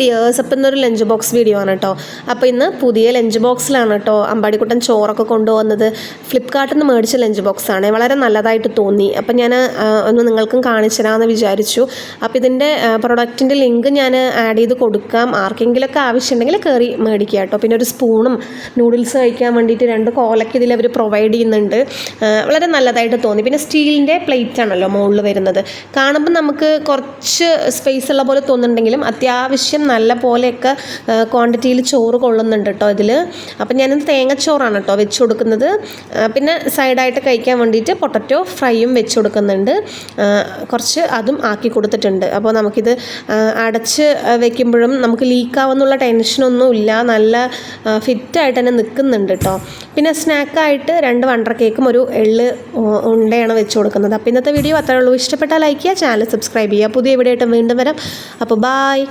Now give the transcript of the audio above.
Dears അപ്പം ഇന്നൊരു lunch box video ആണ് കേട്ടോ. അപ്പോൾ ഇന്ന് പുതിയ ലഞ്ച് ബോക്സിലാണ് കേട്ടോ അമ്പാടിക്കുട്ടൻ ചോറൊക്കെ കൊണ്ടുവന്നത്. ഫ്ലിപ്കാർട്ടിൽ നിന്ന് മേടിച്ച ലഞ്ച് ബോക്സാണ്. വളരെ നല്ലതായിട്ട് തോന്നി. അപ്പം ഞാൻ ഒന്ന് നിങ്ങൾക്കും കാണിച്ചു തരാമെന്ന് വിചാരിച്ചു. അപ്പോൾ ഇതിൻ്റെ പ്രൊഡക്റ്റിൻ്റെ ലിങ്ക് ഞാൻ ആഡ് ചെയ്ത് കൊടുക്കാം. ആർക്കെങ്കിലുമൊക്കെ ആവശ്യമുണ്ടെങ്കിൽ കയറി മേടിക്കുക കേട്ടോ. പിന്നെ ഒരു സ്പൂണും നൂഡിൽസ് കഴിക്കാൻ വേണ്ടിയിട്ട് 2 കോലൊക്കെ ഇതിൽ അവർ പ്രൊവൈഡ് ചെയ്യുന്നുണ്ട്. വളരെ നല്ലതായിട്ട് തോന്നി. പിന്നെ സ്റ്റീലിൻ്റെ പ്ലേറ്റ് ആണല്ലോ മുകളിൽ വരുന്നത്. കാണുമ്പോൾ നമുക്ക് കുറച്ച് സ്പേസ് ഉള്ള പോലെ തോന്നുന്നുണ്ടെങ്കിലും അത്യാവശ്യം നല്ല പോലെയൊക്കെ ക്വാണ്ടിറ്റിയിൽ ചോറ് കൊള്ളുന്നുണ്ട് കേട്ടോ ഇതിൽ. അപ്പം ഞാനിത് തേങ്ങച്ചോറാണ് കേട്ടോ വെച്ച് കൊടുക്കുന്നത്. പിന്നെ സൈഡായിട്ട് കഴിക്കാൻ വേണ്ടിയിട്ട് പൊട്ടറ്റോ ഫ്രൈയും വെച്ച് കൊടുക്കുന്നുണ്ട്. കുറച്ച് അതും ആക്കി കൊടുത്തിട്ടുണ്ട്. അപ്പോൾ നമുക്കിത് അടച്ച് വെക്കുമ്പോഴും നമുക്ക് ലീക്കാവുന്നുള്ള ടെൻഷനൊന്നും ഇല്ല. നല്ല ഫിറ്റായിട്ട് തന്നെ നിൽക്കുന്നുണ്ട് കേട്ടോ. പിന്നെ സ്നാക്കായിട്ട് 2 വണ്ടർ കേക്കും ഒരു എള്ള് ഉണ്ടയാണ് വെച്ച് കൊടുക്കുന്നത്. അപ്പോൾ ഇന്നത്തെ വീഡിയോ അത്രേ ഉള്ളൂ. ഇഷ്ടപ്പെട്ടാൽ ലൈക്ക് ചെയ്യുക, ചാനൽ സബ്സ്ക്രൈബ് ചെയ്യുക. പുതിയ വീഡിയോ ആയിട്ട് വീണ്ടും വരാം. അപ്പോൾ ബായ്.